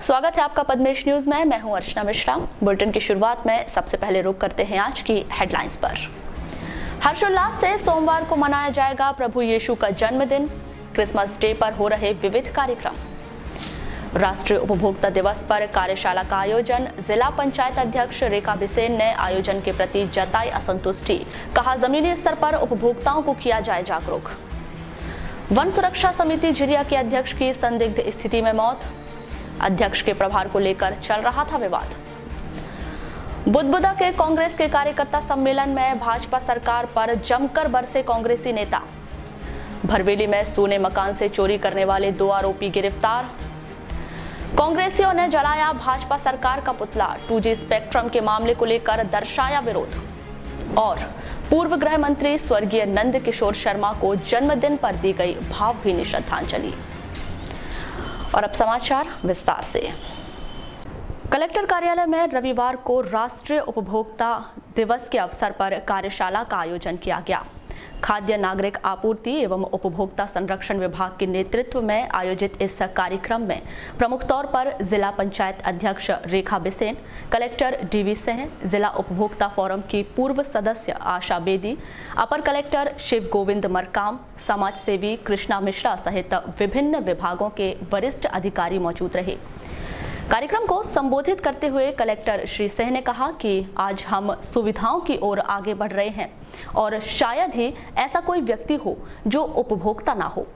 स्वागत है आपका पद्मेश न्यूज में। मैं हूं अर्चना मिश्रा। बुलेटिन की शुरुआत में सबसे पहले रुक करते हैं आज की हेडलाइंस पर। हर्षोल्लास से सोमवार को मनाया जाएगा प्रभु यीशु का जन्मदिन। क्रिसमस डे पर हो रहे विविध कार्यक्रम। राष्ट्रीय उपभोक्ता दिवस पर कार्यशाला का आयोजन। जिला पंचायत अध्यक्ष रेखा बिसेन ने आयोजन के प्रति जताई असंतुष्टि। कहा जमीनी स्तर पर उपभोक्ताओं को किया जाए जागरूक। वन सुरक्षा समिति झिरिया के अध्यक्ष की संदिग्ध स्थिति में मौत। अध्यक्ष के प्रभार को लेकर चल रहा था विवाद। बुधबुदा के कांग्रेस के कार्यकर्ता सम्मेलन में भाजपा सरकार पर जमकर बरसे कांग्रेसी नेता। भरवेली में सोने मकान से चोरी करने वाले 2 आरोपी गिरफ्तार। कांग्रेसियों ने जलाया भाजपा सरकार का पुतला। 2G स्पेक्ट्रम के मामले को लेकर दर्शाया विरोध। और पूर्व गृह मंत्री स्वर्गीय नंद किशोर शर्मा को जन्मदिन पर दी गई भावभीनी श्रद्धांजलि। और अब समाचार विस्तार से। कलेक्टर कार्यालय में रविवार को राष्ट्रीय उपभोक्ता दिवस के अवसर पर कार्यशाला का आयोजन किया गया। खाद्य नागरिक आपूर्ति एवं उपभोक्ता संरक्षण विभाग के नेतृत्व में आयोजित इस कार्यक्रम में प्रमुख तौर पर जिला पंचायत अध्यक्ष रेखा बिसेन, कलेक्टर DV सिंह, जिला उपभोक्ता फोरम की पूर्व सदस्य आशा बेदी, अपर कलेक्टर शिव गोविंद मरकाम, समाज सेवी कृष्णा मिश्रा सहित विभिन्न विभागों के वरिष्ठ अधिकारी मौजूद रहे। कार्यक्रम को संबोधित करते हुए कलेक्टर श्री सिंह ने कहा कि आज हम सुविधाओं की ओर आगे बढ़ रहे हैं और शायद ही ऐसा कोई व्यक्ति हो जो उपभोक्ता ना हो।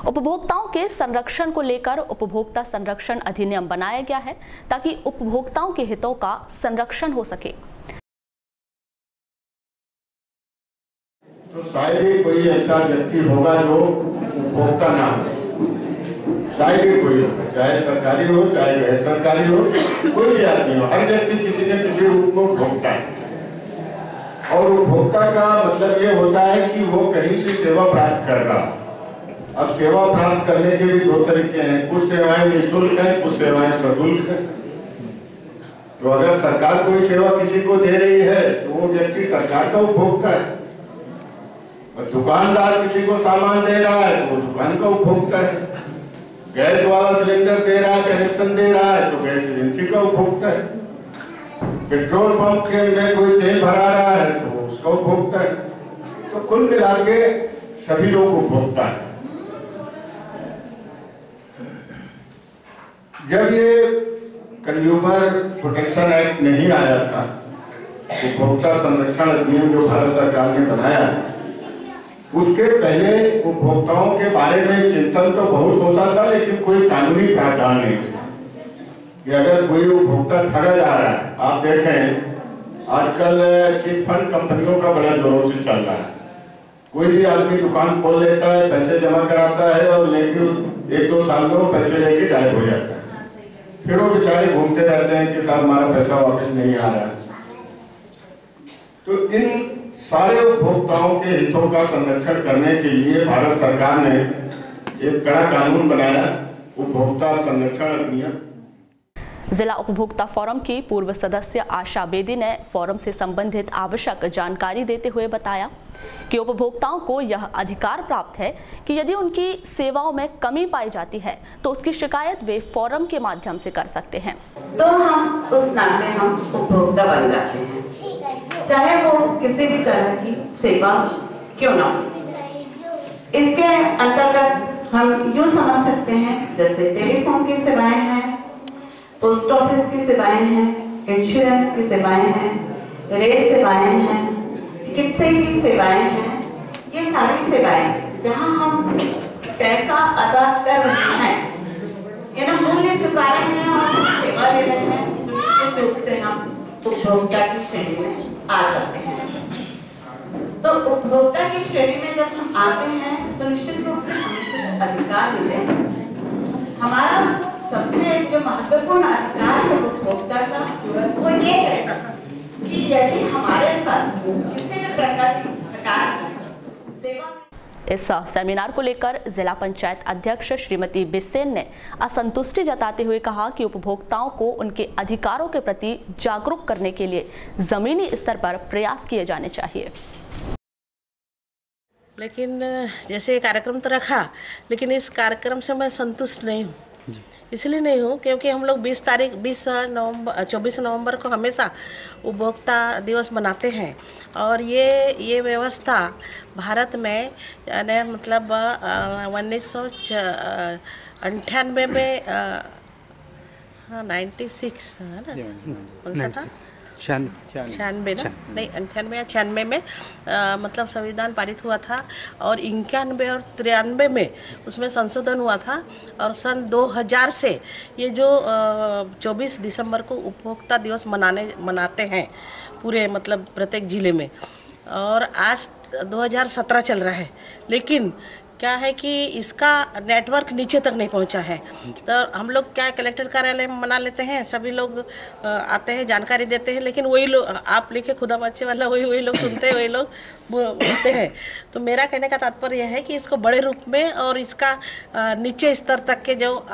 उपभोक्ताओं के संरक्षण को लेकर उपभोक्ता संरक्षण अधिनियम बनाया गया है ताकि उपभोक्ताओं के हितों का संरक्षण हो सके। तो शायद ही कोई ऐसा व्यक्ति होगा जो उपभोक्ता ना हो। शायद ही कोई होगा, चाहे सरकारी हो चाहे गैर सरकारी हो, कोई भी आदमी हो, हर व्यक्ति किसी न किसी रूप में उपभोक्ता है। और उपभोक्ता का मतलब ये होता है कि वो कहीं से सेवा प्राप्त कर रहा। अब सेवा प्राप्त करने के भी 2 तरीके हैं, कुछ सेवाएं निःशुल्क हैं, कुछ सेवाएं सशुल्क हैं। तो अगर सरकार कोई सेवा किसी को दे रही है तो वो व्यक्ति सरकार का उपभोक्ता है। और दुकानदार किसी को सामान दे रहा है तो वो दुकान का उपभोक्ता है। गैस वाला सिलेंडर दे रहा है, कनेक्शन दे रहा है तो गैस एजेंसी का उपभोक्ता है। पेट्रोल पंप में कोई तेल भरा रहा है तो वो उसका उपभोक्ता है। तो कुल मिला के सभी लोग उपभोक्ता है। जब ये कंज्यूमर प्रोटेक्शन एक्ट नहीं आया था, उपभोक्ता संरक्षण अधिनियम जो भारत सरकार ने बनाया, उसके पहले उपभोक्ताओं के बारे में चिंतन तो बहुत होता था, लेकिन कोई कानूनी प्रावधान नहीं था कि अगर कोई उपभोक्ता ठगा जा रहा है। आप देखें आजकल चिट फंड कंपनियों का बड़ा जोरों से चल रहा है। कोई भी आदमी दुकान खोल लेता है, पैसे जमा कराता है और लेके 1-2 साल में वो पैसे लेके गायब हो जाता है। फिर वो बेचारे घूमते रहते हैं कि साहब हमारा पैसा वापस नहीं आ रहा है। तो इन सारे उपभोक्ताओं के हितों का संरक्षण करने के लिए भारत सरकार ने एक कड़ा कानून बनाया, उपभोक्ता संरक्षण अधिनियम। जिला उपभोक्ता फोरम की पूर्व सदस्य आशा बेदी ने फोरम से संबंधित आवश्यक जानकारी देते हुए बताया कि उपभोक्ताओं को यह अधिकार प्राप्त है कि यदि उनकी सेवाओं में कमी पाई जाती है तो उसकी शिकायत वे फोरम के माध्यम से कर सकते हैं। तो हम उस नाते हम उपभोक्ता बन जाते हैं, चाहे वो किसी भी तरह की सेवा क्यों ना हो। इसके अंतर्गत हम यूँ समझ सकते हैं जैसे टेलीफोन की सेवाएं हैं, पोस्ट ऑफिस की सेवाएं हैं, इंश्योरेंस की सेवाएं हैं, रेल सेवाएं हैं, चिकित्सकीय सेवाएं हैं। ये सारी सेवाएं जहां हम पैसा अदा कर रहे हैं, यानी मूल्य चुका रहे हैं और सेवा ले रहे हैं, निश्चित रूप से हम उपभोक्ता की श्रेणी में आ जाते हैं। तो उपभोक्ता की श्रेणी में जब हम आते हैं तो निश्चित रूप से हमें कुछ अधिकार मिले। हमारा सबसे जो महत्वपूर्ण अधिकार है उपभोक्ता का वो ये है कि यदि हमारे साथ किसी भी प्रकार की सेवा। इस सेमिनार को लेकर जिला पंचायत अध्यक्ष श्रीमती बिसेन ने असंतुष्टि जताते हुए कहा कि उपभोक्ताओं को उनके अधिकारों के प्रति जागरूक करने के लिए जमीनी स्तर पर प्रयास किए जाने चाहिए। लेकिन जैसे कार्यक्रम तो रखा, लेकिन इस कार्यक्रम से मैं संतुष्ट नहीं हूँ। इसलिए नहीं हूँ क्योंकि हम लोग 24 नवंबर को हमेशा उपभोक्ता दिवस मनाते हैं और ये व्यवस्था भारत में यानी मतलब 1998 में 96 है ना, कौन सा था, 96 ना, नहीं 98 या 96 में मतलब संविधान पारित हुआ था और 91 और 93 में उसमें संशोधन हुआ था और सन 2000 से ये जो 24 दिसंबर को उपभोक्ता दिवस मनाते हैं पूरे मतलब प्रत्येक जिले में। और आज 2017 चल रहा है, लेकिन क्या है कि इसका नेटवर्क नीचे तक नहीं पहुंचा है। तो हम लोग क्या कलेक्टर कार्यालय में मना लेते हैं, सभी लोग आते हैं, जानकारी देते हैं, लेकिन वही लोग आप लिखे खुदा बच्चे वाला वही लोग सुनते हैं, वही लोग बोलते हैं। तो मेरा कहने का तात्पर्य यह है कि इसको बड़े रूप में और इसका नीचे स्तर तक के जो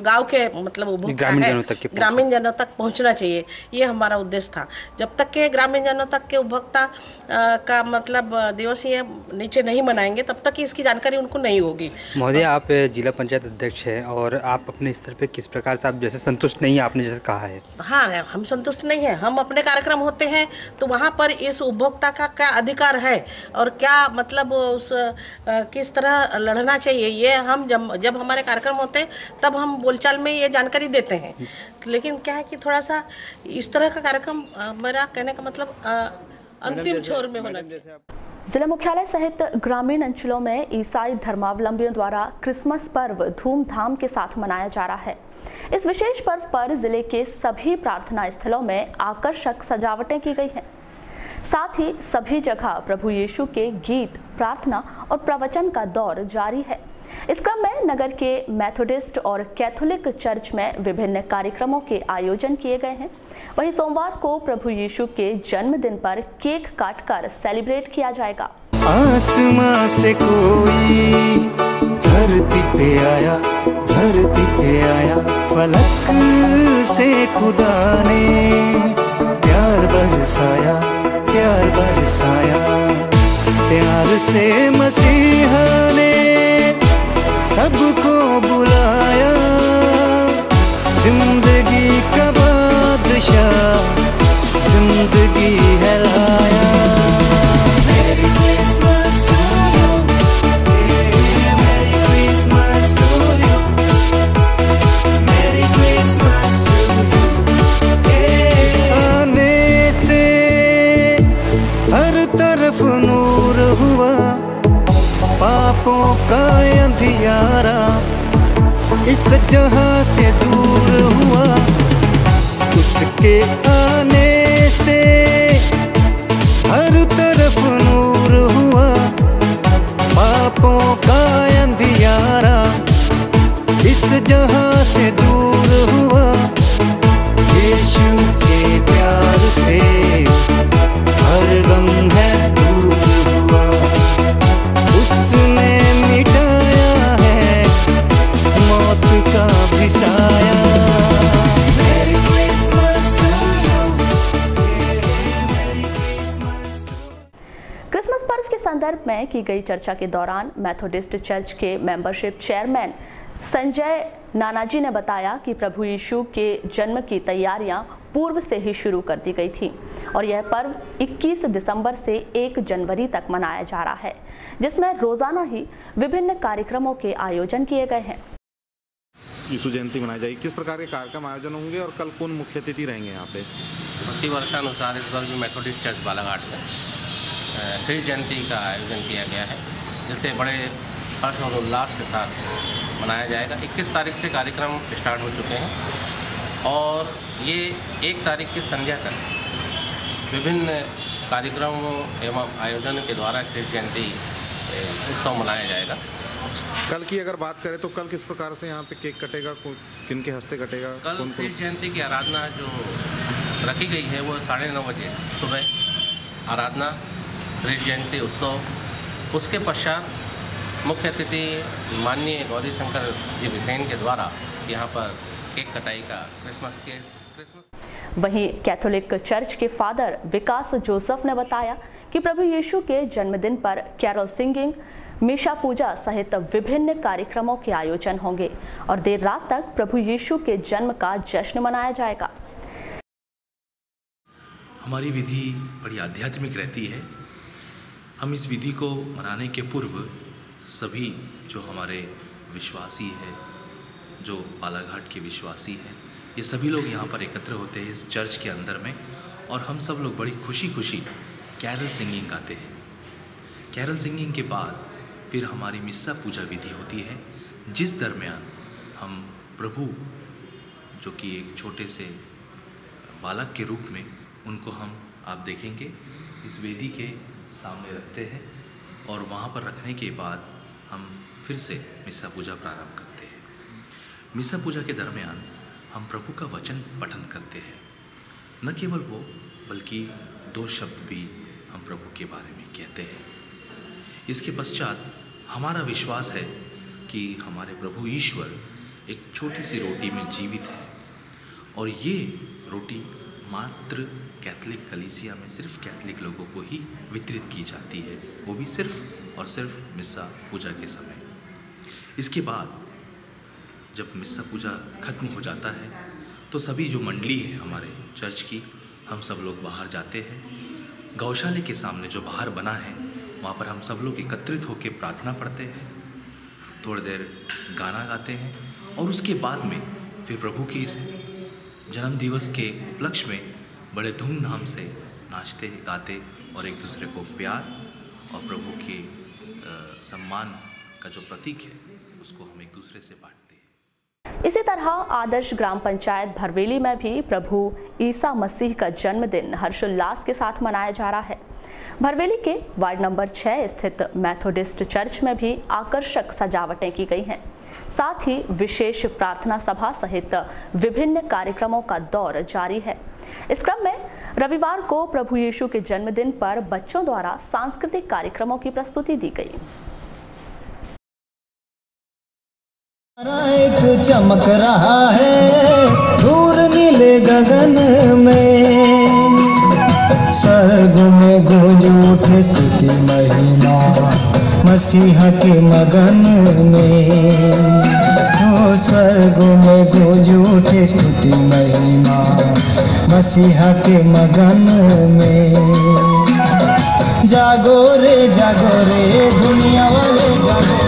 गांव के मतलब उपभोक्ता है, ग्रामीण जनों तक पहुंचना चाहिए, ये हमारा उद्देश्य था। जब तक के ग्रामीण जनों तक के उपभोक्ता का मतलब दिवस ये नीचे नहीं मनाएंगे तब तक इसकी जानकारी उनको नहीं होगी। महोदय, आप जिला पंचायत अध्यक्ष हैं और आप अपने स्तर पे किस प्रकार से आप जैसे संतुष्ट नहीं है, आपने जैसे कहा है? हाँ, हम संतुष्ट नहीं है। हम अपने कार्यक्रम होते हैं तो वहाँ पर इस उपभोक्ता का क्या अधिकार है और क्या मतलब उस किस तरह लड़ना चाहिए, ये हम जब हमारे कार्यक्रम होते हैं तब हम बोलचाल में ये जानकारी देते हैं। लेकिन क्या है कि थोड़ा सा इस तरह का कार्यक्रम मेरा कहने का मतलब अंतिम छोर में होना चाहिए। जिला मुख्यालय सहित ग्रामीण अंचलों में ईसाई धर्मावलंबियों द्वारा क्रिसमस पर्व धूमधाम के साथ मनाया जा रहा है। इस विशेष पर्व पर जिले के सभी प्रार्थना स्थलों में आकर्षक सजावटें की गई हैं। साथ ही सभी जगह प्रभु यीशु के गीत, प्रार्थना और प्रवचन का दौर जारी है। इस क्रम में नगर के मेथोडिस्ट और कैथोलिक चर्च में विभिन्न कार्यक्रमों के आयोजन किए गए हैं। वहीं सोमवार को प्रभु यीशु के जन्मदिन पर केक काटकर सेलिब्रेट किया जाएगा। आसमां से कोई धरती पे आया, फलक से खुदा ने प्यार बरसाया, प्यार से मसीहा ने सबको बुलाया, जिंदगी का बादशाह जिंदगी है लाया। Merry Christmas to you, Merry Christmas to you, Merry Christmas to you। आने से हर तरफ नूर हुआ, पापों का अंधियारा इस जहां से दूर हुआ। उसके आने से हर तरफ नूर हुआ, पापों का अंधियारा इस जहां से दूर हुआ। यीशु के प्यार से हर गम है दूर हुआ, उसने मिटाया है मौत का भी साया। Merry Christmas to you, Merry Christmas to you। Christmas पर्व के संदर्भ में की गई चर्चा के दौरान मेथोडिस्ट चर्च के मेंबरशिप चेयरमैन संजय नानाजी ने बताया कि प्रभु यीशु के जन्म की तैयारियां पूर्व से ही शुरू कर दी गई थी और यह पर्व 21 दिसंबर से 1 जनवरी तक मनाया जा रहा है, जिसमें रोजाना ही विभिन्न कार्यक्रमों के आयोजन किए गए हैं। यीशु जयंती मनाई जाएगी, किस प्रकार के कार्यक्रम आयोजन होंगे और कल कौन मुख्य अतिथि रहेंगे यहाँ पे? प्रति वर्षानुसार इस बार भी मेथोडिस्ट चर्च बालाघाट में ख्रिस्ट जयंती का आयोजन किया गया है, जिसे बड़े हर्ष और उल्लास के साथ मनाया जाएगा। 21 तारीख से कार्यक्रम स्टार्ट हो चुके हैं और ये 1 तारीख की संध्या तक विभिन्न कार्यक्रमों एवं आयोजन के द्वारा ख्रिस्ट जयंती उत्सव मनाया जाएगा। कल की अगर बात करें तो कल किस प्रकार से यहाँ पे केक कटेगा, किन के हस्ते कटेगा? कल ख्रिस्ट जयंती की आराधना जो रखी गई है वो 9:30 बजे सुबह आराधना, ख्रिस्ट जयंती उत्सव। उसके पश्चात मुख्य अतिथि माननीय गौरी शंकर जी बिसेन के द्वारा यहाँ पर केक कटाई का क्रिसमस। वहीं कैथोलिक चर्च के फादर विकास जोसेफ ने बताया कि प्रभु यीशु के जन्मदिन पर कैरोल सिंगिंग, मीशा पूजा सहित विभिन्न कार्यक्रमों के आयोजन होंगे और देर रात तक प्रभु यीशु के जन्म का जश्न मनाया जाएगा। हमारी विधि बड़ी आध्यात्मिक रहती है। हम इस विधि को मनाने के पूर्व सभी जो हमारे विश्वासी हैं, जो बालाघाट के विश्वासी हैं, ये सभी लोग यहाँ पर एकत्र होते हैं इस चर्च के अंदर में, और हम सब लोग बड़ी खुशी खुशी कैरल सिंगिंग गाते हैं। कैरल सिंगिंग के बाद फिर हमारी मिस्सा पूजा विधि होती है, जिस दरमियान हम प्रभु जो कि एक छोटे से बालक के रूप में, उनको हम आप देखेंगे इस वेदी के सामने रखते हैं, और वहाँ पर रखने के बाद हम फिर से मिस्सा पूजा प्रारंभ करते हैं। मिस्सा पूजा के दरमियान हम प्रभु का वचन पठन करते हैं। न केवल वो, बल्कि 2 शब्द भी हम प्रभु के बारे में कहते हैं। इसके पश्चात हमारा विश्वास है कि हमारे प्रभु ईश्वर एक छोटी सी रोटी में जीवित है, और ये रोटी मात्र कैथोलिक कलीसिया में सिर्फ कैथोलिक लोगों को ही वितरित की जाती है, वो भी सिर्फ और सिर्फ मिस्सा पूजा के समय। इसके बाद जब मिस्सा पूजा खत्म हो जाता है तो सभी जो मंडली है हमारे चर्च की, हम सब लोग बाहर जाते हैं। गौशाले के सामने जो बाहर बना है वहाँ पर हम सब लोग एकत्रित होकर प्रार्थना पढ़ते हैं, थोड़ी देर गाना गाते हैं, और उसके बाद में फिर प्रभु के इस जन्म दिवस के उपलक्ष्य में बड़े धूमधाम से नाचते गाते और एक दूसरे को प्यार और प्रभु के सम्मान का जो प्रतीक है उसको हम एक दूसरे से बांटते हैं। इसी तरह आदर्श ग्राम पंचायत भरवेली में भी प्रभु ईसा मसीह का जन्मदिन हर्षोल्लास के साथ मनाया जा रहा है। भरवेली के वार्ड नंबर 6 स्थित मेथोडिस्ट चर्च में भी आकर्षक सजावटें की गई हैं। साथ ही विशेष प्रार्थना सभा सहित विभिन्न कार्यक्रमों का दौर जारी है। इस क्रम में रविवार को प्रभु यीशु के जन्मदिन पर बच्चों द्वारा सांस्कृतिक कार्यक्रमों की प्रस्तुति दी गई। एक चमक रहा है दूर नीले गगन में, स्वर्ग में गूंज उठे स्तुति महिमा मसीहा के मगन में। ओ स्वर्ग में गूंज उठे स्तुति महिमा मसीहा के मगन में। जागो रे दुनिया वाले जागो।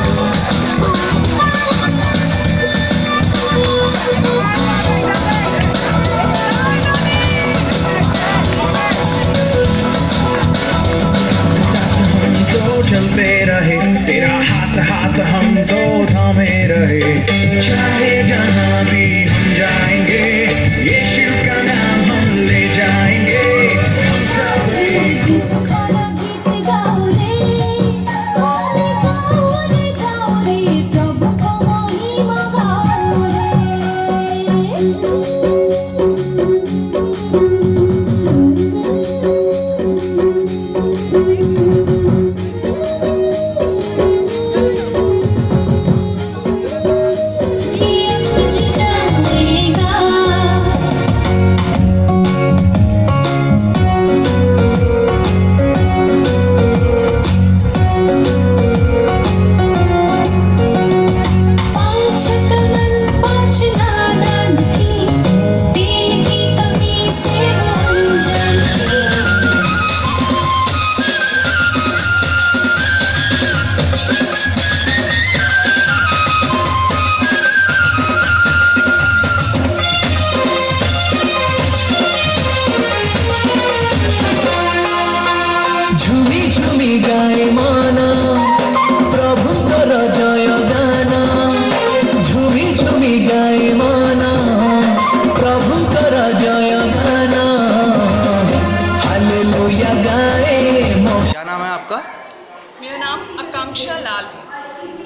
चलते रहे तेरा हाथ हाथ हम दो थामे रहे, चाहे जहाँ भी हम जाएंगे यीशु का नाम हम ले जाएंगे। हम सब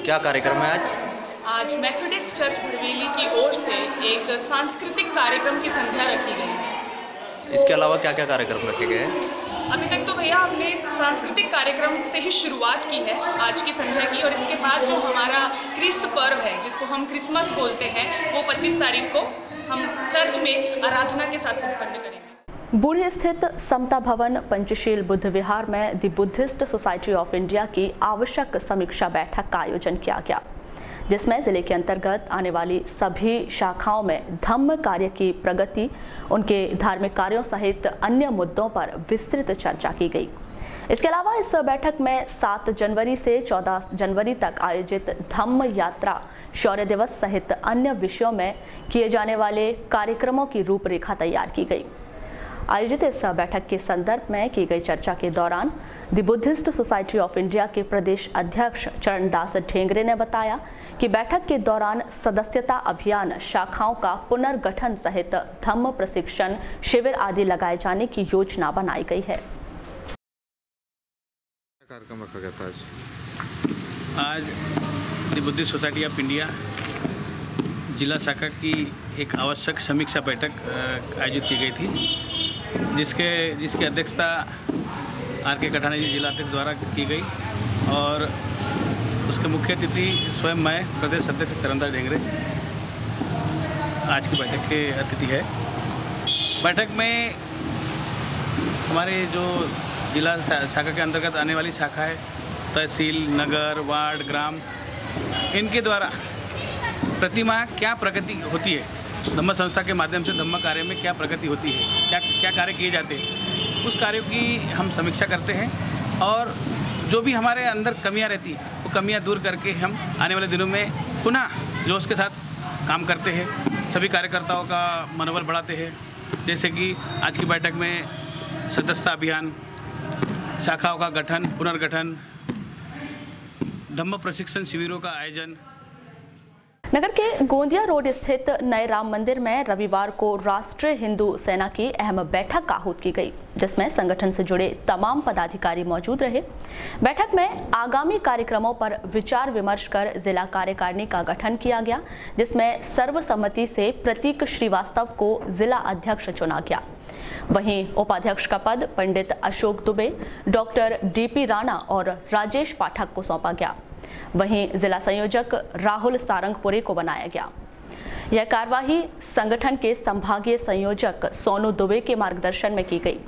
क्या कार्यक्रम है आज? आज मेथोडिस्ट चर्च भरवेली की ओर से एक सांस्कृतिक कार्यक्रम की संध्या रखी गई है। इसके अलावा क्या क्या कार्यक्रम रखे गए हैं? अभी तक तो भैया हमने सांस्कृतिक कार्यक्रम से ही शुरुआत की है आज की संध्या की, और इसके बाद जो हमारा क्रिस्त पर्व है जिसको हम क्रिसमस बोलते हैं वो 25 तारीख को हम चर्च में आराधना के साथ संपन्न करेंगे। बूढ़ी स्थित समता भवन पंचशील बुद्ध विहार में the Buddhist society of India की आवश्यक समीक्षा बैठक का आयोजन किया गया, जिसमें जिले के अंतर्गत आने वाली सभी शाखाओं में धम्म कार्य की प्रगति, उनके धार्मिक कार्यों सहित अन्य मुद्दों पर विस्तृत चर्चा की गई। इसके अलावा इस बैठक में 7 जनवरी से 14 जनवरी तक आयोजित धम्म यात्रा, शौर्य दिवस सहित अन्य विषयों में किए जाने वाले कार्यक्रमों की रूपरेखा तैयार की गई। आयोजित इस बैठक के संदर्भ में की गई चर्चा के दौरान the Buddhist society of India के प्रदेश अध्यक्ष चरणदास ढेंगरे ने बताया कि बैठक के दौरान सदस्यता अभियान, शाखाओं का पुनर्गठन सहित धम्म प्रशिक्षण शिविर आदि लगाए जाने की योजना बनाई गई है। कार्यक्रम रखा गया था आज the Buddhist society of India जिला शाखा की एक आवश्यक समीक्षा बैठक आयोजित की गई थी, जिसकी अध्यक्षता आर.के. कठाना जी जिला अध्यक्ष द्वारा की गई और उसके मुख्य अतिथि स्वयं मैं प्रदेश अध्यक्ष चरणदास ढेंगरे आज की बैठक के अतिथि है। बैठक में हमारे जो जिला शाखा के अंतर्गत आने वाली शाखा है, तहसील, नगर, वार्ड, ग्राम, इनके द्वारा प्रतिमाह क्या प्रगति होती है, धम्म संस्था के माध्यम से धम्म कार्य में क्या प्रगति होती है, क्या कार्य किए जाते हैं, उस कार्यों की हम समीक्षा करते हैं और जो भी हमारे अंदर कमियां रहती हैं वो कमियां दूर करके हम आने वाले दिनों में पुनः जोश के साथ काम करते हैं, सभी कार्यकर्ताओं का मनोबल बढ़ाते हैं। जैसे कि आज की बैठक में सदस्यता अभियान, शाखाओं का गठन, पुनर्गठन, धम्म प्रशिक्षण शिविरों का आयोजन। नगर के गोंदिया रोड स्थित नए राम मंदिर में रविवार को राष्ट्रीय हिंदू सेना की अहम बैठक आहूत की गई, जिसमें संगठन से जुड़े तमाम पदाधिकारी मौजूद रहे। बैठक में आगामी कार्यक्रमों पर विचार विमर्श कर जिला कार्यकारिणी का गठन किया गया, जिसमें सर्वसम्मति से प्रतीक श्रीवास्तव को जिला अध्यक्ष चुना गया। वहीं उपाध्यक्ष का पद पंडित अशोक दुबे, डॉक्टर डी.पी. राणा और राजेश पाठक को सौंपा गया। वहीं जिला संयोजक राहुल सारंगपुरे को बनाया गया। यह कार्यवाही संगठन के संभागीय संयोजक सोनू दुबे के मार्गदर्शन में की गई।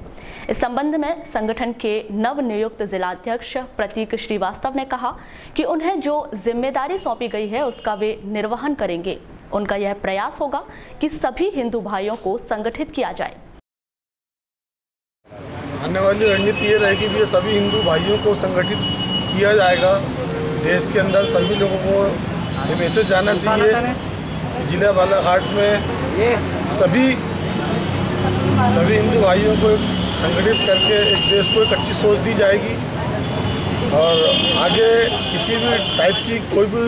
इस संबंध में संगठन के नवनियुक्त जिलाध्यक्ष प्रतीक श्रीवास्तव ने कहा कि उन्हें जो जिम्मेदारी सौंपी गई है उसका वे निर्वहन करेंगे। उनका यह प्रयास होगा कि सभी हिंदू भाइयों को संगठित किया जाए। आने वाली रणनीति ये रहेगी कि सभी हिंदू भाइयों को संगठित किया जाएगा। देश के अंदर सभी लोगों को ये मैसेज जाना चाहिए कि जिला बालाघाट में सभी हिंदू भाइयों को संगठित करके एक देश को एक अच्छी सोच दी जाएगी और आगे किसी भी टाइप की कोई भी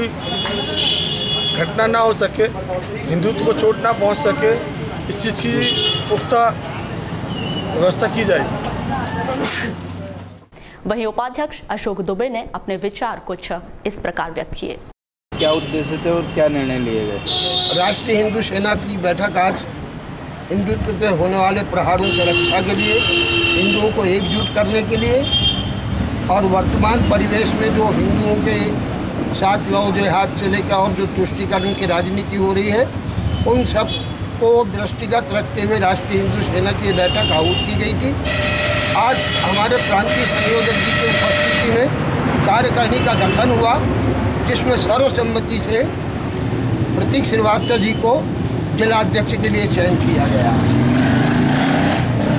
घटना ना हो सके, हिंदुत्व को चोट ना पहुंच सके, इस चीज़ की पुख्ता व्यवस्था की जाएगी। वहीं उपाध्यक्ष अशोक दुबे ने अपने विचार कुछ इस प्रकार व्यक्त किए। क्या उद्देश्य थे और क्या निर्णय लिए गए? राष्ट्रीय हिंदू सेना की बैठक आज हिंदुत्व पर होने वाले प्रहारों से रक्षा के लिए, हिंदुओं को एकजुट करने के लिए और वर्तमान परिवेश में जो हिंदुओं के साथ लव जिहाद से लेकर और जो तुष्टीकरण की राजनीति हो रही है, उन सब को दृष्टिगत रखते हुए राष्ट्रीय हिंदू सेना की बैठक आहूत की गई थी। आज हमारे प्रांतीय संयोजक जी की उपस्थिति में कार्यकारिणी का गठन हुआ, जिसमें सर्वसम्मति से प्रतीक श्रीवास्तव जी को जिलाध्यक्ष के लिए चयन किया गया।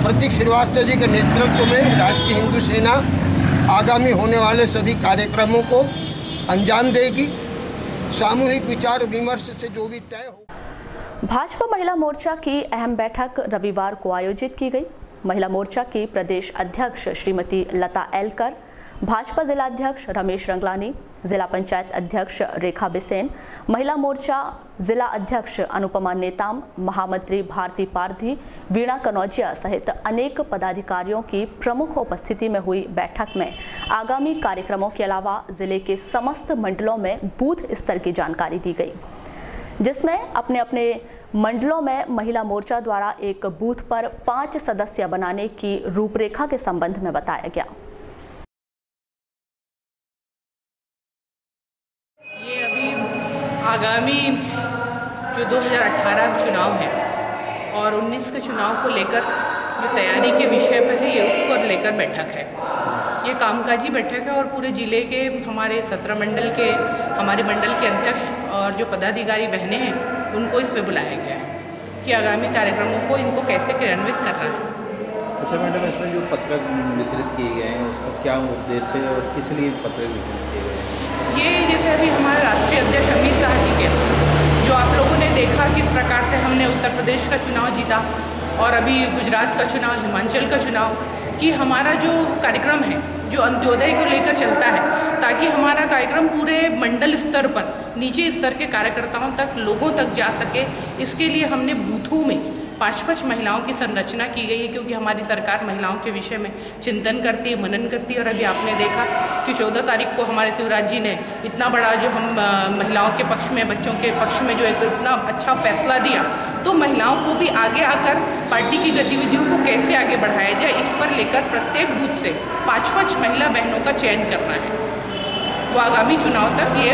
प्रतीक श्रीवास्तव जी के नेतृत्व में राष्ट्रीय हिंदू सेना आगामी होने वाले सभी कार्यक्रमों को अंजाम देगी। सामूहिक विचार विमर्श से जो भी तय हो। भाजपा महिला मोर्चा की अहम बैठक रविवार को आयोजित की गई। महिला मोर्चा की प्रदेश अध्यक्ष श्रीमती लता एलकर, भाजपा जिला अध्यक्ष रमेश रंगलानी, जिला पंचायत अध्यक्ष रेखा बिसेन, महिला मोर्चा जिला अध्यक्ष अनुपमा नेताम, महामंत्री भारती पारधी, वीणा कनौजिया सहित अनेक पदाधिकारियों की प्रमुख उपस्थिति में हुई बैठक में आगामी कार्यक्रमों के अलावा जिले के समस्त मंडलों में बूथ स्तर की जानकारी दी गई, जिसमें अपने अपने मंडलों में महिला मोर्चा द्वारा एक बूथ पर 5 सदस्य बनाने की रूपरेखा के संबंध में बताया गया। ये अभी आगामी जो 2018 चुनाव है और 19 के चुनाव को लेकर जो तैयारी के विषय पर है, ये उसको लेकर बैठक है। ये कामकाजी बैठक है और पूरे ज़िले के हमारे 17 मंडल के हमारे मंडल के अध्यक्ष और जो पदाधिकारी बहनें हैं उनको इस पे बुलाया गया है कि आगामी कार्यक्रमों को इनको कैसे क्रियान्वित करना है। अच्छा मैडम, इसमें जो पत्रक वितरित किए गए हैं उसका क्या उद्देश्य है और किस लिए पत्रक वितरित किए गए हैं? ये जैसे अभी हमारे राष्ट्रीय अध्यक्ष अमित शाह जी के, जो आप लोगों ने देखा किस प्रकार से हमने उत्तर प्रदेश का चुनाव जीता और अभी गुजरात का चुनाव, हिमाचल का चुनाव, कि हमारा जो कार्यक्रम है जो अंत्योदय को लेकर चलता है, ताकि हमारा कार्यक्रम पूरे मंडल स्तर पर नीचे स्तर के कार्यकर्ताओं तक, लोगों तक जा सके। इसके लिए हमने बूथों में 5-5 महिलाओं की संरचना की गई है, क्योंकि हमारी सरकार महिलाओं के विषय में चिंतन करती है, मनन करती है। और अभी आपने देखा कि 14 तारीख को हमारे शिवराज जी ने इतना बड़ा जो हम महिलाओं के पक्ष में, बच्चों के पक्ष में जो एक इतना अच्छा फैसला दिया, तो महिलाओं को भी आगे आकर पार्टी की गतिविधियों को कैसे आगे बढ़ाया जाए, इस पर लेकर प्रत्येक बूथ से 5-5 महिला बहनों का चयन करना है। तो आगामी चुनाव तक ये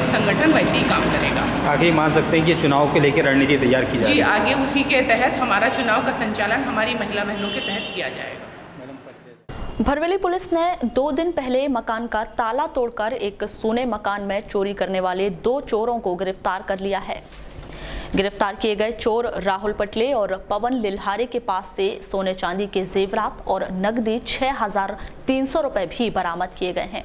संगठन वैसे ही काम करेगा। आगे मान सकते हैं कि चुनाव को लेकर रणनीति तैयार की जाए? जी, आगे उसी के तहत हमारा चुनाव का संचालन हमारी महिला बहनों के तहत किया जाएगा। भरवेली पुलिस ने 2 दिन पहले मकान का ताला तोड़कर एक सोने मकान में चोरी करने वाले 2 चोरों को गिरफ्तार कर लिया है। गिरफ्तार किए गए चोर राहुल पटले और पवन लिल्हारे के पास से सोने चांदी के जेवरात और नकदी 6,300 रुपए भी बरामद किए गए हैं।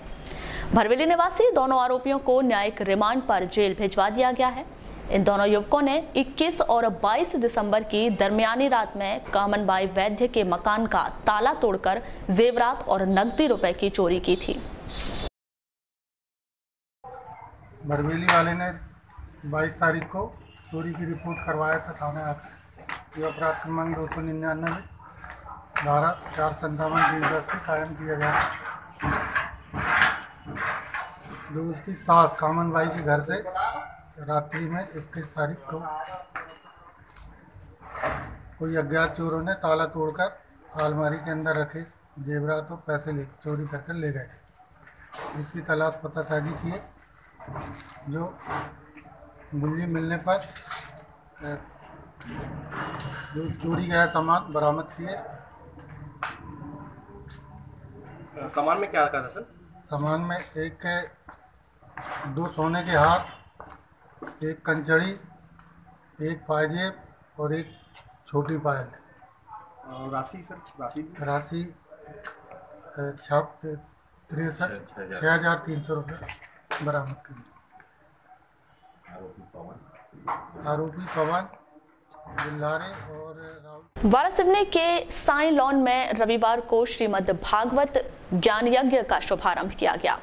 भरवेली निवासी दोनों आरोपियों को न्यायिक रिमांड पर जेल भिजवा दिया गया है। इन दोनों युवकों ने 21 और 22 दिसंबर की दरमियानी रात में कामनबाई वैद्य के मकान का ताला तोड़कर जेवरात और नकदी रुपए की चोरी की थी। भरवेली वाले ने 22 तारीख को चोरी की रिपोर्ट करवाया था थाने आकर। ये अपराध क्रमांक 299 धारा 457 से कायम किया गया। जो उसकी सास कामनबाई के घर से रात्रि में 21 तारीख को कोई अज्ञात चोरों ने ताला तोड़कर अलमारी के अंदर रखे जेवरात और पैसे चोरी करके ले गए। इसकी तलाश पतासाजी किए, जो मुल्जी मिलने पर जो चोरी गया सामान बरामद किए। सामान में क्या था सर? सामान में 2 सोने के हार, 1 कंचड़ी, 1 पायजेब और 1 छोटी पायल। राशि सर? राशि 6,300 रुपये बरामद की। आरोपी पवन लिल्हारे और राहुल। वारासिवनी के साई लॉन में रविवार को श्रीमद् भागवत ज्ञान यज्ञ का शुभारंभ किया गया।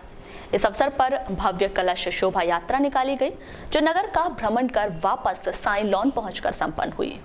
इस अवसर पर भव्य कलश शोभा यात्रा निकाली गई, जो नगर का भ्रमण कर वापस साई लॉन पहुंचकर संपन्न हुई।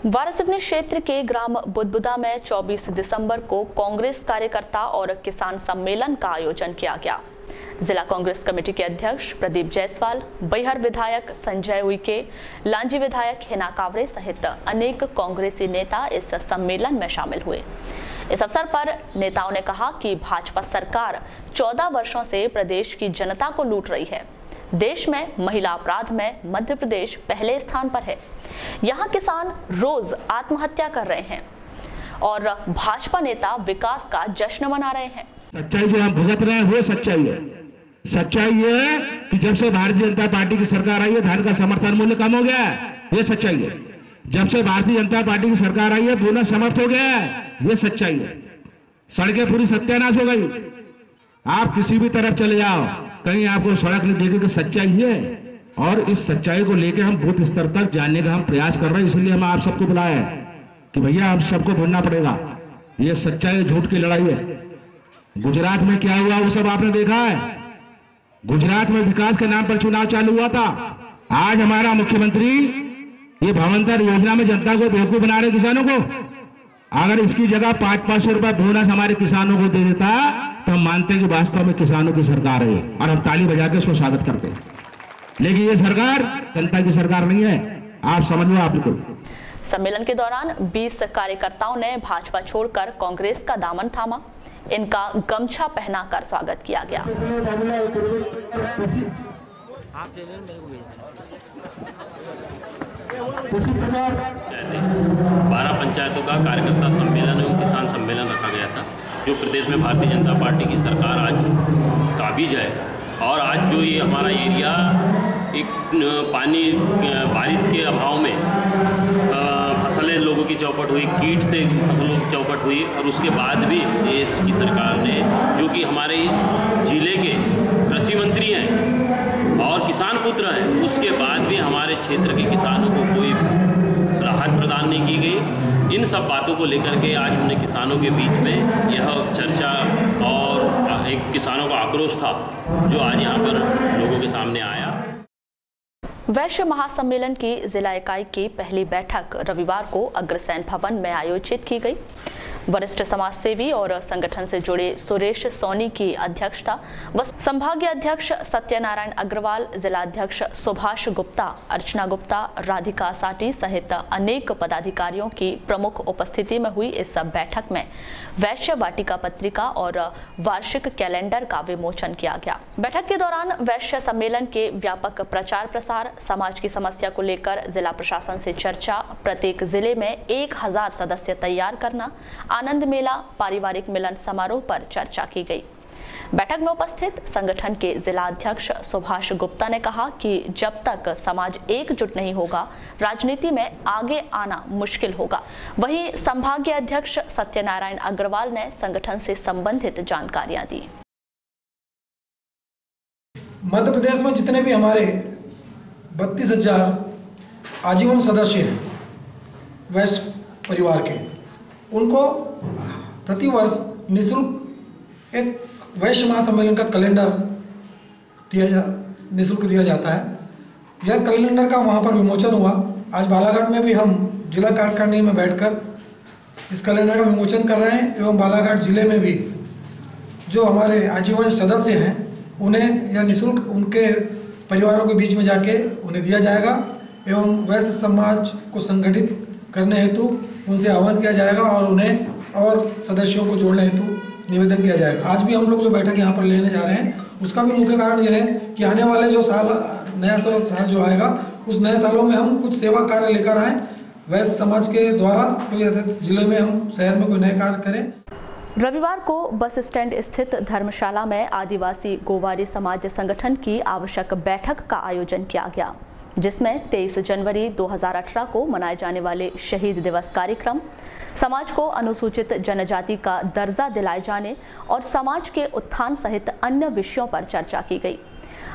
वारासिवनी क्षेत्र के ग्राम बुदबुदा में 24 दिसंबर को कांग्रेस कार्यकर्ता और किसान सम्मेलन का आयोजन किया गया। जिला कांग्रेस कमेटी के अध्यक्ष प्रदीप जायसवाल, बैहर विधायक संजय उइके, लांजी विधायक हिना कावरे सहित अनेक कांग्रेसी नेता इस सम्मेलन में शामिल हुए। इस अवसर पर नेताओं ने कहा कि भाजपा सरकार 14 वर्षों से प्रदेश की जनता को लूट रही है। देश में महिला अपराध में मध्य प्रदेश पहले स्थान पर है। यहाँ किसान रोज आत्महत्या कर रहे हैं और भाजपा नेता विकास का जश्न मना रहे हैं। सच्चाई जो हम भुगत रहे हैं वो सच्चाई है। सच्चाई ये है कि जब से भारतीय जनता पार्टी की सरकार आई है धान का समर्थन मूल्य कम हो गया है, ये सच्चाई है। जब से भारतीय जनता पार्टी की सरकार आई है बोनस समाप्त हो गया है, ये सच्चाई है। सड़कें पूरी सत्यानाश हो गई। आप किसी भी तरफ चले जाओ, कहीं आपको सड़क नहीं देखेगी। सच्चाई है और इस सच्चाई को लेकर हम बूथ स्तर तक जानने का हम प्रयास कर रहे हैं। इसलिए हम आप सबको बुलाए हैं कि भैया हम सबको भूलना पड़ेगा, ये सच्चाई झूठ की लड़ाई है। गुजरात में क्या हुआ वो सब आपने देखा है। गुजरात में विकास के नाम पर चुनाव चालू हुआ था। आज हमारा मुख्यमंत्री ये भावंतर योजना में जनता को बेवकूफ बना रहे किसानों को। अगर इसकी जगह 500-500 रुपए बोनस हमारे किसानों को दे देता तो हम मानते हैं कि वास्तव में किसानों की सरकार है और हम ताली बजा के उसको स्वागत करते हैं। लेकिन ये सरकार जनता की सरकार नहीं है, आप समझ लो। आप बिल्कुल सम्मेलन के दौरान 20 कार्यकर्ताओं ने भाजपा छोड़कर कांग्रेस का दामन थामा। इनका गमछा पहनाकर स्वागत किया गया। 12 पंचायतों का कार्यकर्ता सम्मेलन एवं किसान सम्मेलन रखा गया था, जो प्रदेश में भारतीय जनता पार्टी की सरकार आज काबिज है। और आज जो ये हमारा एरिया एक पानी बारिश के अभाव में फसलें लोगों की चौपट हुई, कीट से फसलों की चौपट हुई, और उसके बाद भी देश की सरकार ने, जो कि हमारे इस जिले के कृषि मंत्री हैं और किसान पुत्र हैं, उसके बाद भी हमारे क्षेत्र के किसानों को कोई राहत प्रदान नहीं की गई। इन सब बातों को लेकर के आज हमने किसानों के बीच में यह चर्चा और एक किसानों का आक्रोश था जो आज यहाँ पर लोगों के सामने आया। वैश्य महासम्मेलन की जिला इकाई की पहली बैठक रविवार को अग्रसेन भवन में आयोजित की गई। वरिष्ठ समाजसेवी और संगठन से जुड़े सुरेश सोनी की अध्यक्षता व संभागीय अध्यक्ष सत्यनारायण अग्रवाल, जिला अध्यक्ष सुभाष गुप्ता, अर्चना गुप्ता, राधिका साटी सहित अनेक पदाधिकारियों की प्रमुख उपस्थिति में हुई इस बैठक में वैश्य वाटिका पत्रिका और वार्षिक कैलेंडर का विमोचन किया गया। बैठक के दौरान वैश्य सम्मेलन के व्यापक प्रचार प्रसार, समाज की समस्या को लेकर जिला प्रशासन से चर्चा, प्रत्येक जिले में 1000 सदस्य तैयार करना, आनंद मेला, पारिवारिक मिलन समारोह पर चर्चा की गई। बैठक में उपस्थित संगठन के जिला अध्यक्ष सुभाष गुप्ता ने कहा कि जब तक समाज एकजुट नहीं होगा, राजनीति में आगे आना मुश्किल होगा। वहीं संभागीय अध्यक्ष सत्यनारायण अग्रवाल ने संगठन से संबंधित जानकारियां दी। मध्य प्रदेश में जितने भी हमारे 32,000 आजीवन सदस्य हैं वैश्य परिवार के, उनको प्रतिवर्ष निःशुल्क एक वैश्य महासम्मेलन का कैलेंडर निःशुल्क दिया जाता है। यह कैलेंडर का वहाँ पर विमोचन हुआ। आज बालाघाट में भी हम जिला कार्यकारिणी में बैठकर इस कैलेंडर का विमोचन कर रहे हैं एवं बालाघाट जिले में भी जो हमारे आजीवन सदस्य हैं उन्हें यह निःशुल्क उनके परिवारों के बीच में जाके उन्हें दिया जाएगा एवं वैश्य समाज को संगठित करने हेतु उनसे आह्वान किया जाएगा और उन्हें और सदस्यों को जोड़ने हेतु निवेदन किया जाएगा। आज भी हम लोग जो बैठक यहाँ पर लेने जा रहे हैं उसका भी मुख्य कारण यह है कि आने वाले जो साल, नया साल जो आएगा, उस नए सालों में हम कुछ सेवा कार्य लेकर आएँ वैश्य समाज के द्वारा। कोई ऐसे जिले में हम शहर में कोई नए कार्य करें। रविवार को बस स्टैंड स्थित धर्मशाला में आदिवासी गोवारी समाज संगठन की आवश्यक बैठक का आयोजन किया गया, जिसमें 23 जनवरी 2018 को मनाए जाने वाले शहीद दिवस कार्यक्रम, समाज को अनुसूचित जनजाति का दर्जा दिलाए जाने और समाज के उत्थान सहित अन्य विषयों पर चर्चा की गई।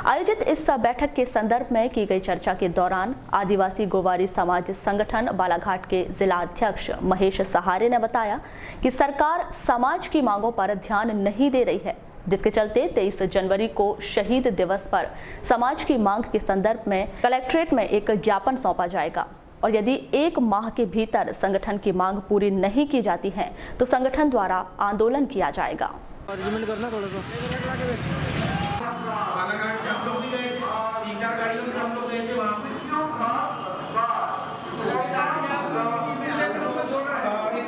आयोजित इस बैठक के संदर्भ में की गई चर्चा के दौरान आदिवासी गोवारी समाज संगठन बालाघाट के जिला अध्यक्ष महेश सहारे ने बताया कि सरकार समाज की मांगों पर ध्यान नहीं दे रही है, जिसके चलते 23 जनवरी को शहीद दिवस पर समाज की मांग के संदर्भ में कलेक्ट्रेट में एक ज्ञापन सौंपा जाएगा और यदि 1 माह के भीतर संगठन की मांग पूरी नहीं की जाती है तो संगठन द्वारा आंदोलन किया जाएगा।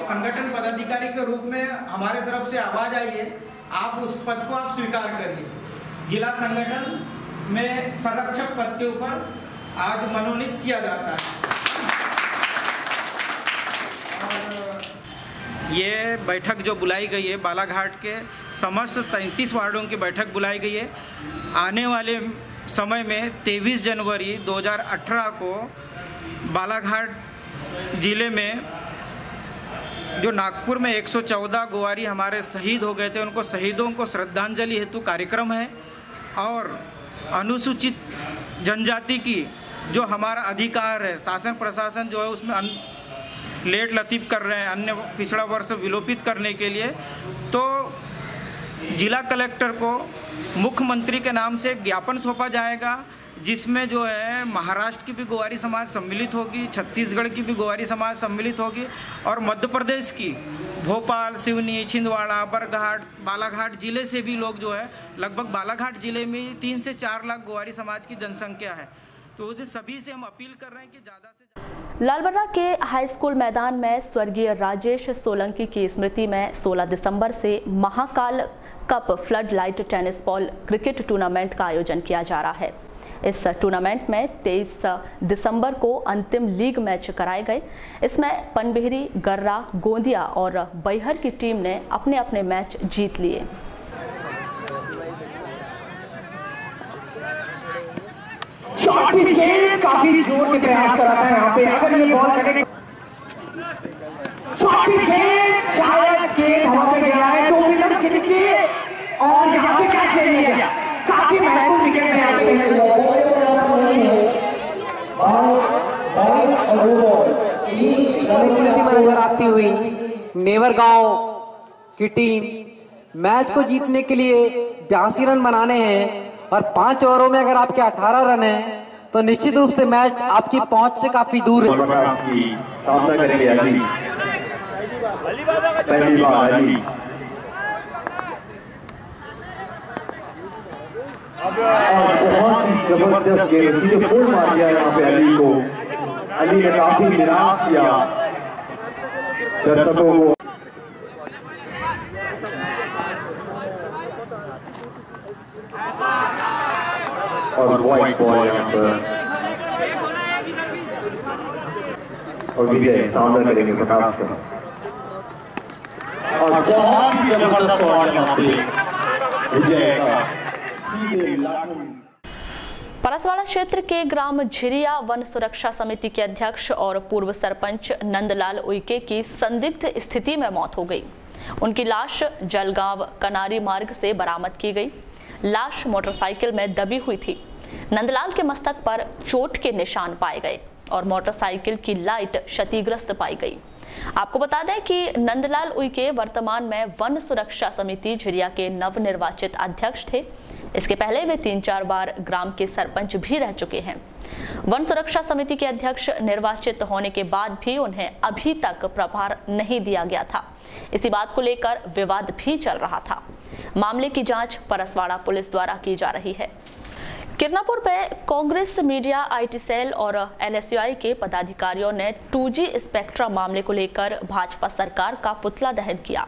संगठन पदाधिकारी के रूप में हमारे तरफ से आवाज आई है, आप उस पद को आप स्वीकार करिए। जिला संगठन में संरक्षक पद के ऊपर आज मनोनीत किया जाता है। और ये बैठक जो बुलाई गई है, बालाघाट के समस्त 33 वार्डों की बैठक बुलाई गई है। आने वाले समय में 23 जनवरी 2018 को बालाघाट जिले में जो नागपुर में 114 गोवारी हमारे शहीद हो गए थे, उनको शहीदों को श्रद्धांजलि हेतु कार्यक्रम है। और अनुसूचित जनजाति की जो हमारा अधिकार है, शासन प्रशासन जो है उसमें लेट लतीफ़ कर रहे हैं अन्य पिछड़ा वर्ग विलोपित करने के लिए, तो जिला कलेक्टर को मुख्यमंत्री के नाम से एक ज्ञापन सौंपा जाएगा, जिसमें जो है महाराष्ट्र की भी गोवारी समाज सम्मिलित होगी, छत्तीसगढ़ की भी गोवारी समाज सम्मिलित होगी और मध्य प्रदेश की भोपाल, सिवनी, छिंदवाड़ा, बरघाट, बालाघाट जिले से भी लोग जो है, लगभग बालाघाट जिले में 3 से 4 लाख गोवारी समाज की जनसंख्या है। तो सभी से हम अपील कर रहे हैं कि ज़्यादा से लालबर्रा के हाई स्कूल मैदान में स्वर्गीय राजेश सोलंकी की स्मृति में 16 दिसंबर से Mahakal cup flood light tennis ball cricket tournament का आयोजन किया जा रहा है। इस टूर्नामेंट में 23 दिसंबर को अंतिम लीग मैच कराए गए। इसमें पनबिहरी, गर्रा, गोंदिया और बैहर की टीम ने अपने अपने मैच जीत लिए। काफी जोर के प्रयास कर रहा है यहाँ पे, अगर ये बॉल करेंगे शायद गेंद हवा पे गया है तो विकेट खिंची और यहाँ पे कैच ले लिया गया। काफी महत्वपूर्ण विकेट में आते हैं। परिस्थिति में नजर आती हुई नेवर गांव की टीम मैच को जीतने के लिए 82 रन बनाने हैं और 5 ओवरों में अगर आपके 18 रन हैं तो निश्चित रूप से मैच आपकी पहुंच से काफी दूर है। सामना करेंगे अली, पहली बार अली बहुत ही जबरदस्त गेंद से फुल मार दिया यहाँ पे अली को। अली ने काफी निराश किया दर्शकों को। और वाइट बॉल यहाँ पर और विजय सामना करेंगे प्रकाश से। और बहुत ही जबरदस्त शॉट यहाँ पे विजय का। परसवाड़ा क्षेत्र के ग्राम झिरिया वन सुरक्षा समिति के अध्यक्ष और पूर्व सरपंच नंदलाल उइके की संदिग्ध स्थिति में मौत हो गई। उनकी लाश जलगांव कनारी मार्ग से बरामद की गई। लाश मोटरसाइकिल में दबी हुई थी। नंदलाल के मस्तक पर चोट के निशान पाए गए और मोटरसाइकिल की लाइट क्षतिग्रस्त पाई गई। आपको बता दें कि नंदलाल उइके वर्तमान में वन सुरक्षा समिति झिरिया के नवनिर्वाचित अध्यक्ष थे। इसके पहले वे 3-4 बार ग्राम के सरपंच भी रह चुके हैं। वन सुरक्षा समिति के अध्यक्ष निर्वाचित होने के बाद भी उन्हें अभी तक प्रभार नहीं दिया गया था। इसी बात को लेकर विवाद भी चल रहा था। मामले की जांच परसवाड़ा पुलिस द्वारा की जा रही है। किरनापुर पे कांग्रेस मीडिया आईटी सेल और एलएसयूआई के पदाधिकारियों ने 2G स्पेक्ट्रम मामले को लेकर भाजपा सरकार का पुतला दहन किया।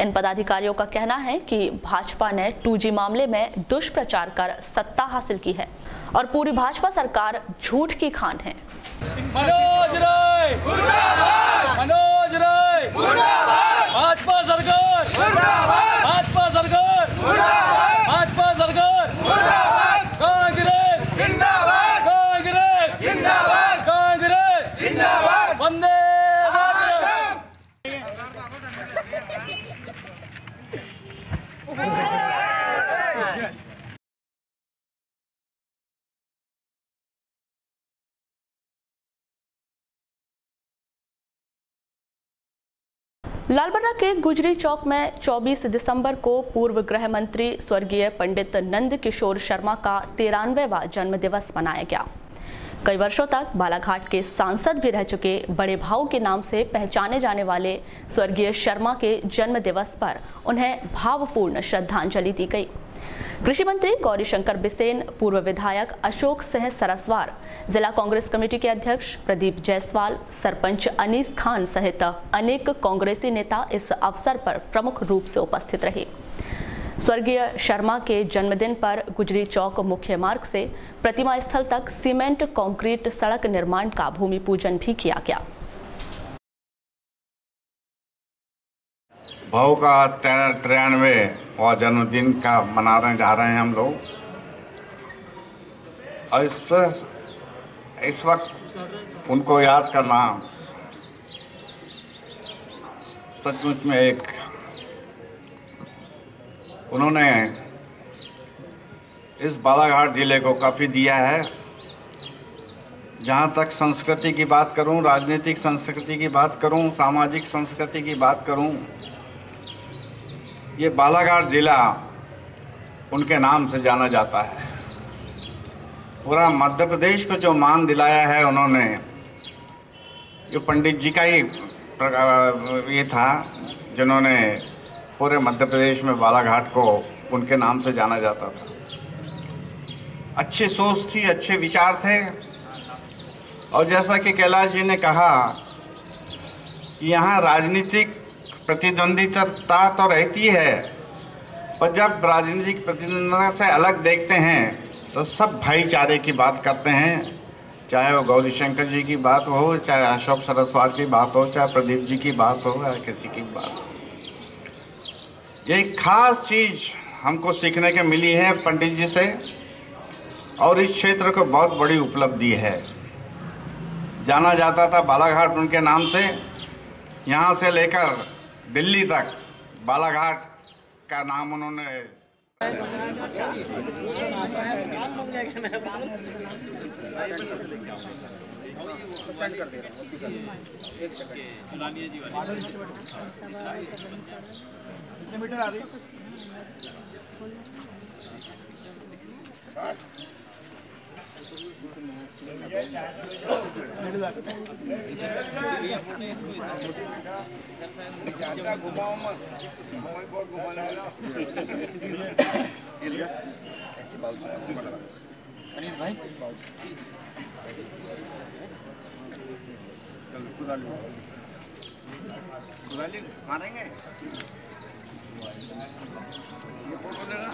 इन पदाधिकारियों का कहना है कि भाजपा ने 2G मामले में दुष्प्रचार कर सत्ता हासिल की है और पूरी भाजपा सरकार झूठ की खान है। मनोज राय मुर्दाबाद, मनोज राय मुर्दाबाद, भाजपा सरकार मुर्दाबाद, भाजपा सरकार मुर्दाबाद, भाजपा सरकार मुर्दाबाद, कांग्रेस जिंदाबाद, कांग्रेस जिंदाबाद, कांग्रेस जिंदाबाद, वंदे मातरम। लालबर्रा के गुजरी चौक में 24 दिसंबर को पूर्व गृह मंत्री स्वर्गीय पंडित नंद किशोर शर्मा का 93वां जन्म दिवस मनाया गया। कई वर्षों तक बालाघाट के सांसद भी रह चुके बड़े भाऊ के नाम से पहचाने जाने वाले स्वर्गीय शर्मा के जन्म दिवस पर उन्हें भावपूर्ण श्रद्धांजलि दी गई। कृषि मंत्री गौरीशंकर बिसेन, पूर्व विधायक अशोक सिंह सरस्वार, जिला कांग्रेस कमेटी के अध्यक्ष प्रदीप जायसवाल, सरपंच अनीस खान सहित अनेक कांग्रेसी नेता इस अवसर पर प्रमुख रूप से उपस्थित रहे। स्वर्गीय शर्मा के जन्मदिन पर गुजरी चौक मुख्य मार्ग से प्रतिमा स्थल तक सीमेंट कंक्रीट सड़क निर्माण का भूमि पूजन भी किया गया। भाऊ का 93 और जन्मदिन का मनाने जा रहे हैं हम लोग। और इस वक्त उनको याद करना सचमुच में एक उन्होंने इस बालाघाट जिले को काफ़ी दिया है जहाँ तक संस्कृति की बात करूँ, राजनीतिक संस्कृति की बात करूँ, सामाजिक संस्कृति की बात करूँ, ये बालाघाट ज़िला उनके नाम से जाना जाता है। पूरा मध्य प्रदेश को जो मान दिलाया है उन्होंने, ये पंडित जी का ही ये था जिन्होंने पूरे मध्य प्रदेश में बालाघाट को उनके नाम से जाना जाता था। अच्छी सोच थी, अच्छे विचार थे, और जैसा कि कैलाश जी ने कहा कि यहाँ राजनीतिक प्रतिद्वंदिता तो रहती है, पर जब राजनीतिक प्रतिद्वंदिता से अलग देखते हैं तो सब भाईचारे की बात करते हैं, चाहे वो गौरीशंकर जी की बात हो, चाहे अशोक सरस्वत की बात हो, चाहे प्रदीप जी की बात हो, या किसी की बात हो। ये खास चीज़ हमको सीखने के मिली है पंडित जी से, और इस क्षेत्र को बहुत बड़ी उपलब्धि है। जाना जाता था बालाघाट उनके नाम से, यहाँ से लेकर दिल्ली तक बालाघाट का नाम उन्होंने मारेंगे ये फोटो लेना।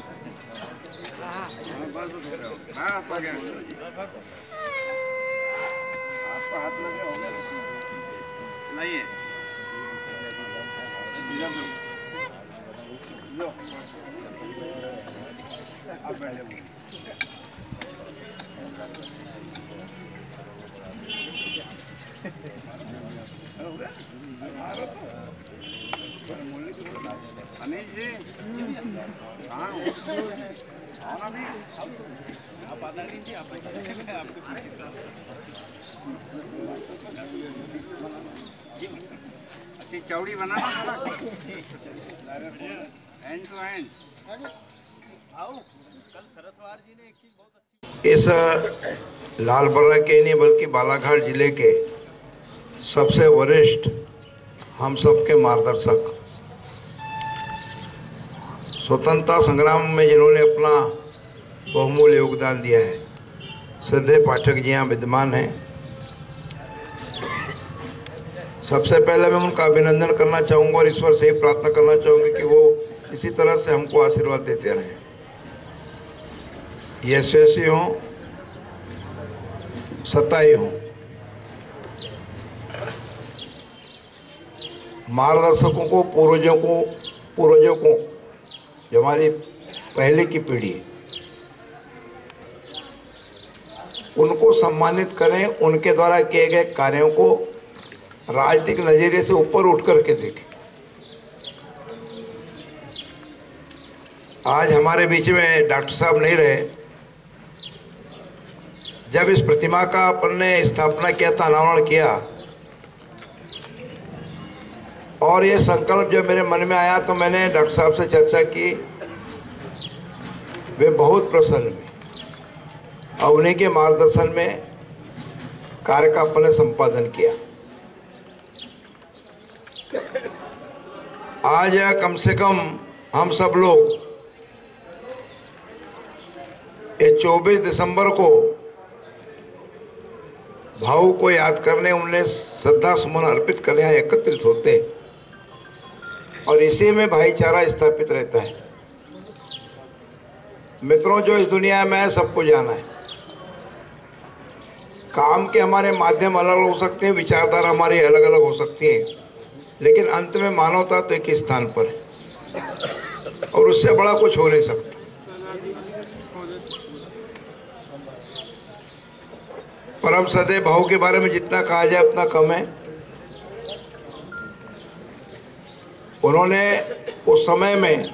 हाँ, आपका हाथ लगे हो गया नहीं है। लो अब बैठे अनिल जी, हाँ आप आधा लीजिए, आप अच्छी चौड़ी बनाना एंड टू एंड। कल सरस्वार जी ने एक चीज बहुत अच्छी इस लालबर्रा के नहीं बल्कि बालाघाट जिले के सबसे वरिष्ठ हम सबके मार्गदर्शक, स्वतंत्रता संग्राम में जिन्होंने अपना बहुमूल्य योगदान दिया है, श्रद्धेय पाठक जी यहाँ विद्यमान हैं। सबसे पहले मैं उनका अभिनंदन करना चाहूँगा और ईश्वर से ही प्रार्थना करना चाहूँगी कि वो इसी तरह से हमको आशीर्वाद देते रहें, यशस्वी हों, सताई हों। मार्गदर्शकों को, पूर्वजों को जो हमारी पहले की पीढ़ी है, उनको सम्मानित करें, उनके द्वारा किए गए कार्यों को राजनीतिक नजरिए से ऊपर उठ करके देखें। आज हमारे बीच में डॉक्टर साहब नहीं रहे। जब इस प्रतिमा का अपन ने स्थापना किया था, अनावरण किया, और ये संकल्प जब मेरे मन में आया तो मैंने डॉक्टर साहब से चर्चा की। वे बहुत प्रसन्न हुए और उन्हीं के मार्गदर्शन में कार्य का अपन ने संपादन किया। आज कम से कम हम सब लोग ये 24 दिसंबर को भाऊ को याद करने, उन्हें श्रद्धा सुमन अर्पित करने यहाँ एकत्रित होते हैं, और इसी में भाईचारा स्थापित रहता है। मित्रों, जो इस दुनिया में है सबको जाना है। काम के हमारे माध्यम अलग हो सकते हैं, विचारधारा हमारी अलग अलग हो सकती है, लेकिन अंत में मानवता तो एक ही स्थान पर है और उससे बड़ा कुछ हो नहीं सकता। परम सदैव भाव के बारे में जितना कहा जाए उतना कम है। उन्होंने उस समय में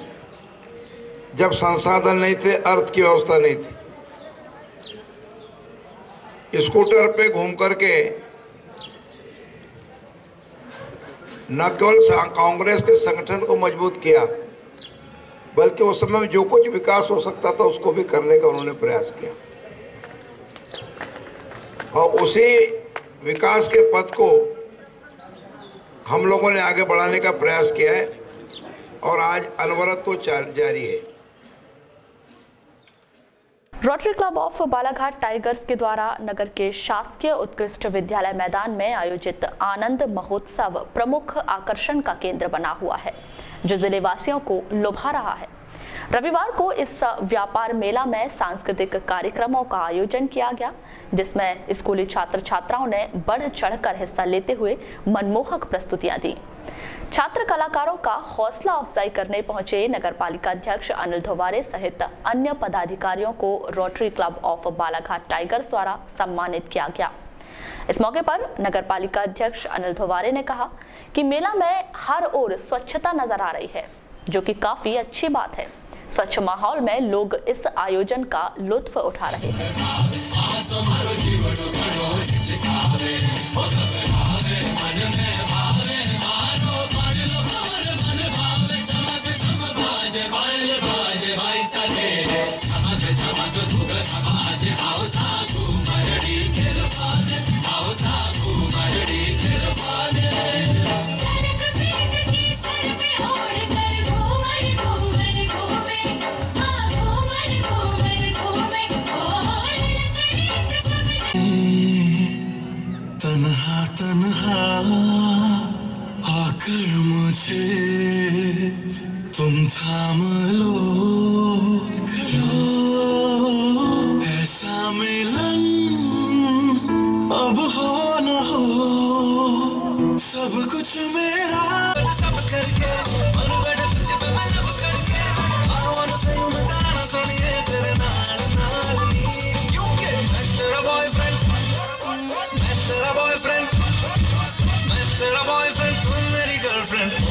जब संसाधन नहीं थे, अर्थ की व्यवस्था नहीं थी, स्कूटर पे घूम करके न केवल कांग्रेस के संगठन को मजबूत किया, बल्कि उस समय में जो कुछ विकास हो सकता था उसको भी करने का उन्होंने प्रयास किया और उसी विकास के पथ को हम लोगों ने आगे बढ़ाने का प्रयास किया है और आज अनवरत तो जारी है। Rotary club of Balaghat tigers के द्वारा नगर के शासकीय उत्कृष्ट विद्यालय मैदान में आयोजित आनंद महोत्सव प्रमुख आकर्षण का केंद्र बना हुआ है, जो जिले वासियों को लुभा रहा है। रविवार को इस व्यापार मेला में सांस्कृतिक कार्यक्रमों का आयोजन किया गया, जिसमें स्कूली छात्र छात्राओं ने बढ़ चढ़कर हिस्सा लेते हुए मनमोहक प्रस्तुतियां दी। छात्र कलाकारों का हौसला अफजाई करने पहुंचे नगर पालिका अध्यक्ष अनिल धोवारे सहित अन्य पदाधिकारियों को rotary club of Balaghat tigers द्वारा सम्मानित किया गया। इस मौके पर नगर पालिका अध्यक्ष अनिल धोवारे ने कहा कि मेला में हर ओर स्वच्छता नजर आ रही है, जो कि काफी अच्छी बात है। स्वच्छ माहौल में लोग इस आयोजन का लुत्फ उठा रहे हैं। तन्हा तन्हा आकर मुझे तुम थाम लो, ऐसा मिलन अब हो न हो, सब कुछ मेरा सब करके मन बड़ा तुझ पे मैं लब करके आवाज़ से यूं बताना सुनिए तेरे नाल नाल नी, क्योंकि मैं तेरा बॉयफ्रेंड, मैं तेरा बॉयफ्रेंड, मैं तेरा बॉयफ्रेंड, तू मेरी गर्लफ्रेंड।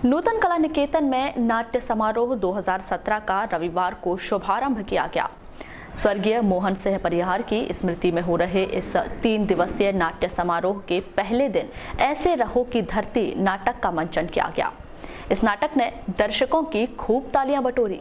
नूतन कला निकेतन में नाट्य समारोह 2017 का रविवार को शुभारंभ किया गया। स्वर्गीय मोहन सिंह परिहार की स्मृति में हो रहे इस 3 दिवसीय नाट्य समारोह के पहले दिन ऐसे रहो की धरती नाटक का मंचन किया गया। इस नाटक ने दर्शकों की खूब तालियां बटोरी।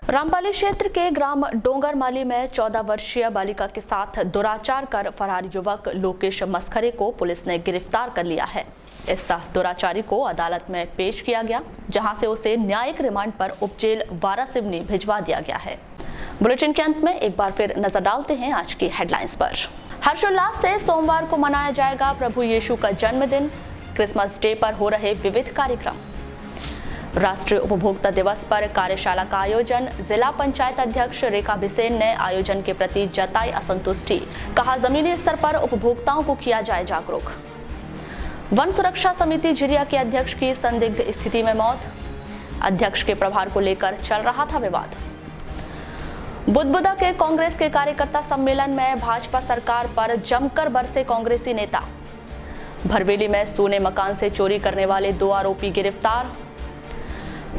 रामपाली क्षेत्र के ग्राम डोंगरमाली में 14 वर्षीय बालिका के साथ दुराचार कर फरार युवक लोकेश मस्खरे को पुलिस ने गिरफ्तार कर लिया है। इस दुराचारी को अदालत में पेश किया गया, जहां से उसे न्यायिक रिमांड पर उपजेल वारासिवनी भिजवा दिया गया है। बुलेटिन के अंत में एक बार फिर नजर डालते हैं आज की हेडलाइंस पर। हर्षोल्लास से सोमवार को मनाया जाएगा प्रभु यीशु का जन्मदिन। क्रिसमस डे पर हो रहे विविध कार्यक्रम। राष्ट्रीय उपभोक्ता दिवस पर कार्यशाला का आयोजन। जिला पंचायत अध्यक्ष रेखा बिसेन ने आयोजन के प्रति जताई असंतुष्टि, कहा जमीनी स्तर पर उपभोक्ताओं को किया जाए जागरूक। वन सुरक्षा समिति झिरिया के अध्यक्ष की संदिग्ध स्थिति में मौत। अध्यक्ष के प्रभार को लेकर चल रहा था विवाद। बुधबुदा के कांग्रेस के कार्यकर्ता सम्मेलन में भाजपा सरकार पर जमकर बरसे कांग्रेसी नेता। भरवेली में सोने मकान से चोरी करने वाले 2 आरोपी गिरफ्तार।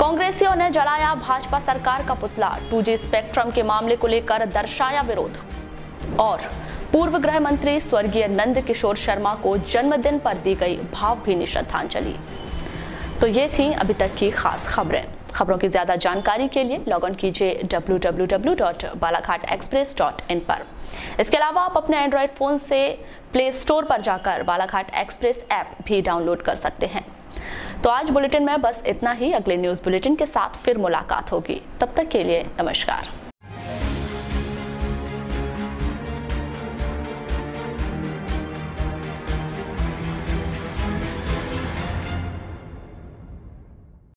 कांग्रेसियों ने जलाया भाजपा सरकार का पुतला। 2G स्पेक्ट्रम के मामले को लेकर दर्शाया विरोध। और पूर्व गृह मंत्री स्वर्गीय नंद किशोर शर्मा को जन्मदिन पर दी गई भावभीनी श्रद्धांजलि। तो ये थी अभी तक की खास खबरें। खबरों की ज्यादा जानकारी के लिए लॉग ऑन कीजिए www.balaghatexpress.in पर। इसके अलावा आप अपने एंड्रॉइड फोन से प्ले स्टोर पर जाकर बालाघाट एक्सप्रेस ऐप भी डाउनलोड कर सकते हैं। तो आज बुलेटिन में बस इतना ही। अगले न्यूज बुलेटिन के साथ फिर मुलाकात होगी। तब तक के लिए नमस्कार।